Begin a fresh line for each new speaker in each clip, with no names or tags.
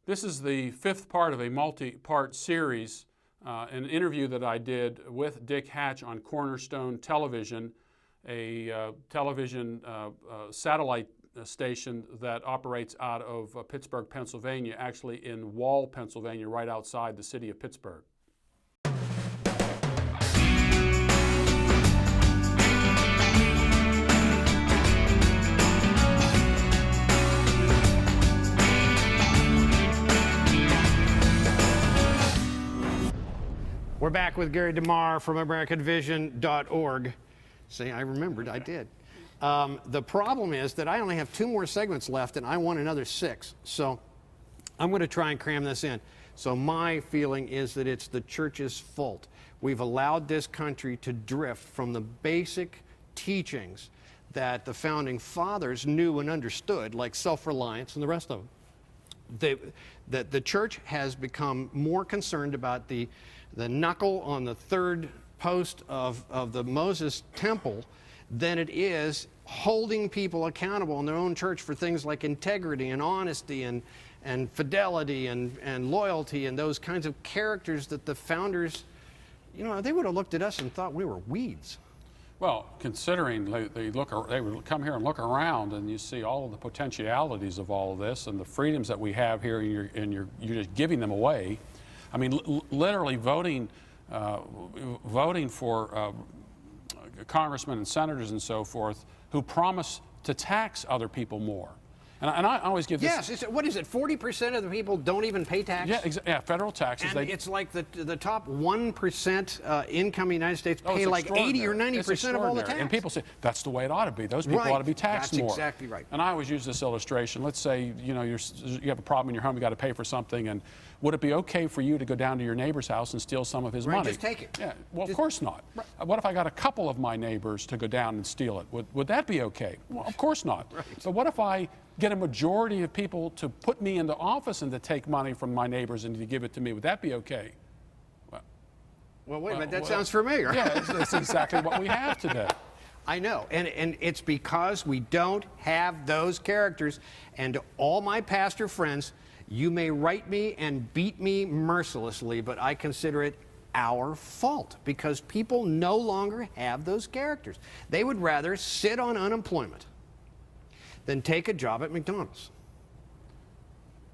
This is the fifth part of a multi-part series, an interview that I did with Dick Hatch on Cornerstone Television, a television satellite station that operates out of Pittsburgh, Pennsylvania, actually in Wall, Pennsylvania, right outside the city of Pittsburgh.
We're back with Gary DeMar from AmericanVision.org. See, I remembered, I did. The problem is that I only have 2 more segments left, and I want another 6. So I'm going to try and cram this in. So my feeling is that it's the church's fault. We've allowed this country to drift from the basic teachings that the founding fathers knew and understood, like self-reliance and the rest of them. The church has become more concerned about the knuckle on the 3rd post of the Moses temple than it is holding people accountable in their own church for things like integrity and honesty and fidelity and loyalty and those kinds of characters that the founders, you know, they would have looked at us and thought we were weeds. Well,
considering they would come here and look around, and you see all of the potentialities of all of this and the freedoms that we have here, and you're just giving them away. I mean, literally voting for congressmen and senators and so forth who promise to tax other people more. And I always give this...
Yes, what is it, 40% of the people don't even pay tax?
Yeah, yeah, federal taxes.
And it's like the top 1% income in the United States pay like 80 or 90% of all the tax.
And people say, that's the way it ought to be. Those people ought to be taxed more.
That's exactly right.
And I always use this illustration. Let's say, you know, you have a problem in your home, you got to pay for something, and would it be okay for you to go down to your neighbor's house and steal some of his money?
Just take it.
Yeah, well, of course not. Right. What if I got a couple of my neighbors to go down and steal it? Would that be okay? Well, of course not.
Right.
But what if I get a majority of people to put me into office and to take money from my neighbors and to give it to me? Would that be okay?
Well, wait a minute, that sounds familiar.
Yeah, that's exactly what we have today.
I know, and it's because we don't have those characters. And to all my pastor friends, you may write me and beat me mercilessly, but I consider it our fault because people no longer have those characters. They would rather sit on unemployment than take a job at McDonald's.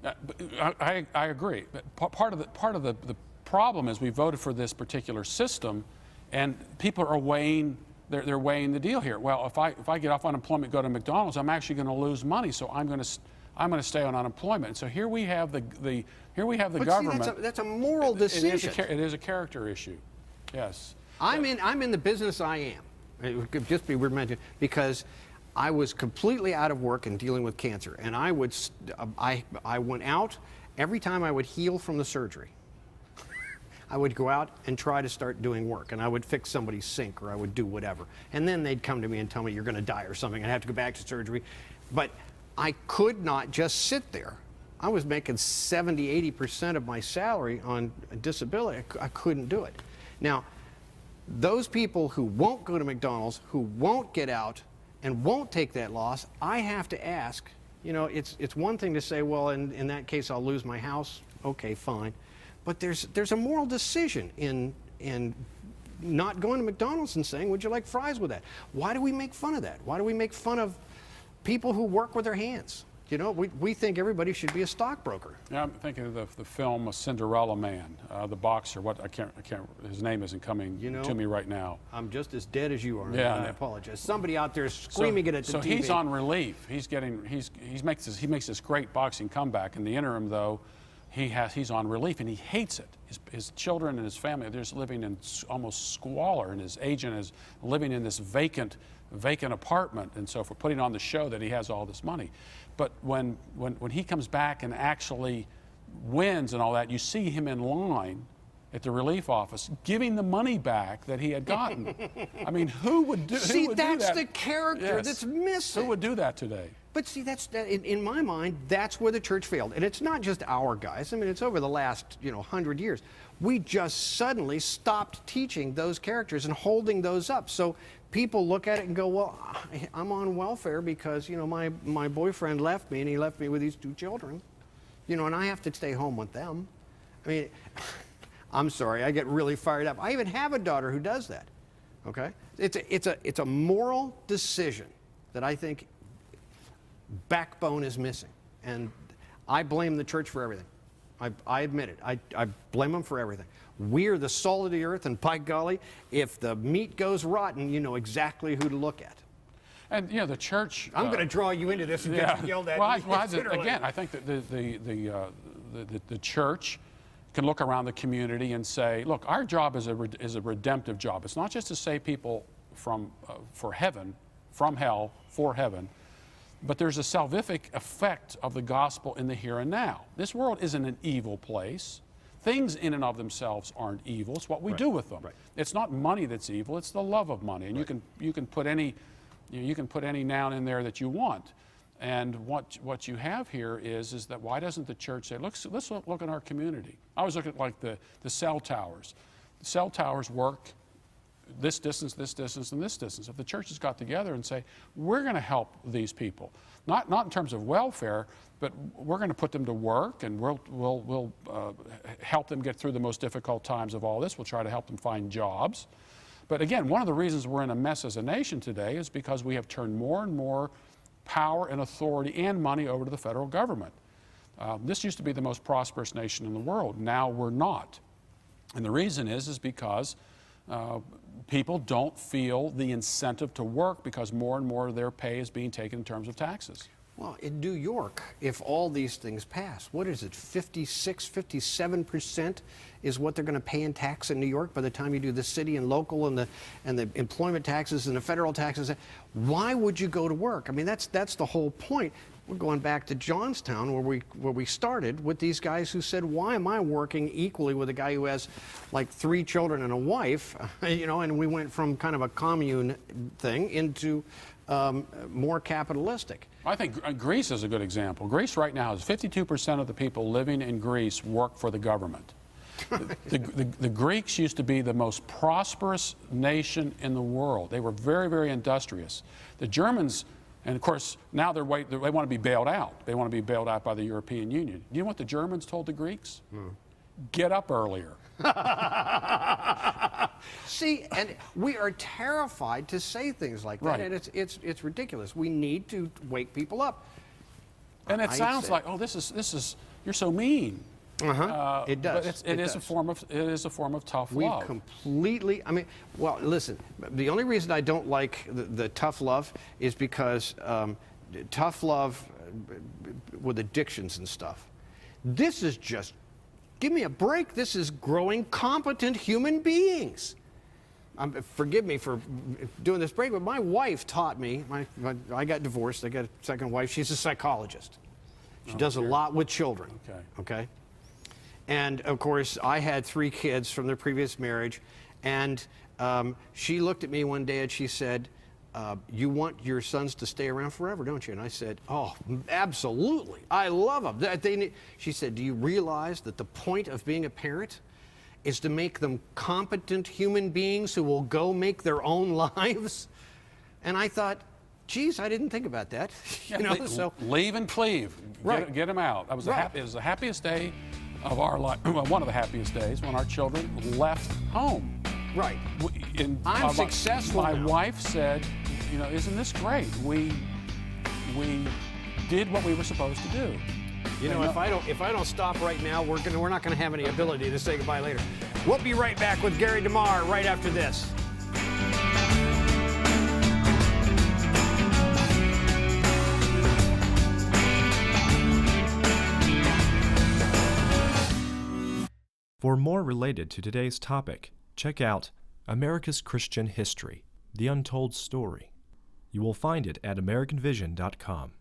I agree. But part of the problem is we voted for this particular system, and people are weighing they're weighing the deal here. Well, if I get off unemployment, go to McDonald's, I'm actually going to lose money, so I'm going to stay on unemployment. And so here we have the government.
See, that's a moral decision.
It is a character issue. Yes.
I'm in the business I am. It could just be weird mentioned because I was completely out of work and dealing with cancer, and I went out every time I would heal from the surgery. I would go out and try to start doing work, and I would fix somebody's sink or I would do whatever. And then they'd come to me and tell me, you're going to die or something. I'd have to go back to surgery. But I could not just sit there. I was making 70, 80% of my salary on disability. I couldn't do it. Now, those people who won't go to McDonald's, who won't get out and won't take that loss, I have to ask, you know, it's one thing to say, well, in that case, I'll lose my house. Okay, fine. But there's a moral decision in not going to McDonald's and saying, would you like fries with that? Why do we make fun of that? Why do we make fun of people who work with their hands? You know, we think everybody should be a stockbroker.
Yeah, I'm thinking of the film Cinderella Man, the boxer. I can't. His name isn't coming to me right now.
I'm just as dead as you are.
Yeah,
and I apologize. Somebody out there is screaming it at the TV.
So he's on relief. He makes this great boxing comeback. In the interim, though, he's on relief and he hates it. His children and his family are just living in almost squalor, and his agent is living in this vacant apartment, and so for putting on the show that he has all this money. But when he comes back and actually wins and all that, you see him in line at the relief office giving the money back that he had gotten. I mean, who would do that?
That's the character that's missing.
Who would do that today?
But see, in my mind, that's where the church failed. And it's not just our guys. I mean, it's over the last 100 years. We just suddenly stopped teaching those characters and holding those up. So people look at it and go, well, I'm on welfare because, my boyfriend left me and he left me with these 2 children. You know, and I have to stay home with them. I mean, I'm sorry, I get really fired up. I even have a daughter who does that. Okay? It's a moral decision that I think backbone is missing. And I blame the church for everything. I admit it. I blame them for everything. We're the salt of the earth, and by golly, if the meat goes rotten, you know exactly who to look at.
And you know, the church.
I'm going to draw you into this and get you yelled at.
Again, I think that the church can look around the community and say, look, our job is a redemptive job. It's not just to save people from hell for heaven, but there's a salvific effect of the gospel in the here and now. This world isn't an evil place. Things in and of themselves aren't evil. It's what we do with them. Right. It's not money that's evil. It's the love of money. And you can put any noun in there that you want. And what you have here is that why doesn't the church say, let's look at our community. I always look at like the cell towers. The cell towers work this distance, and this distance. If the churches got together and say, we're going to help these people, not in terms of welfare, but we're going to put them to work, and we'll help them get through the most difficult times of all this. We'll try to help them find jobs. But again, one of the reasons we're in a mess as a nation today is because we have turned more and more power and authority and money over to the federal government. This used to be the most prosperous nation in the world. Now we're not. And the reason is because people don't feel the incentive to work because more and more of their pay is being taken in terms of taxes.
Well, in New York, if all these things pass, what is it, 56, 57% is what they're going to pay in tax in New York by the time you do the city and local and the employment taxes and the federal taxes. Why would you go to work? I mean, that's the whole point. We're going back to Johnstown where we started with these guys who said, why am I working equally with a guy who has like 3 children and a wife, you know, and we went from kind of a commune thing into more capitalistic.
I think Greece is a good example. Greece right now has 52% of the people living in Greece work for the government. The Greeks used to be the most prosperous nation in the world. They were very, very industrious. The Germans, and of course, now they want to be bailed out. They want to be bailed out by the European Union. Do you know what the Germans told the Greeks? Get up earlier.
See, and we are terrified to say things like that,
right.
And it's ridiculous. We need to wake people up.
And it sounds like, oh, this is you're so mean.
It does.
But it is a form of tough love.
We've completely. I mean, well, listen. The only reason I don't like the tough love is because tough love with addictions and stuff. This is just. Give me a break. This is growing competent human beings. Forgive me for doing this break, but my wife taught me. I got divorced. I got a second wife. She's a psychologist. She does a lot with children. Okay. And of course, I had 3 kids from their previous marriage, and she looked at me one day and she said, you want your sons to stay around forever, don't you? And I said, oh, absolutely. I love them. She said, do you realize that the point of being a parent is to make them competent human beings who will go make their own lives? And I thought, geez, I didn't think about that.
So leave and cleave.
Right.
Get them out. It was the happiest day of our life. Well, one of the happiest days when our children left home.
Right. I'm successful.
My wife said, you know, isn't this great? We did what we were supposed to do.
You know, if I don't stop right now, we're not going to have any ability to say goodbye later. We'll be right back with Gary DeMar right after this.
For more related to today's topic, check out America's Christian History, The Untold Story. You will find it at AmericanVision.com.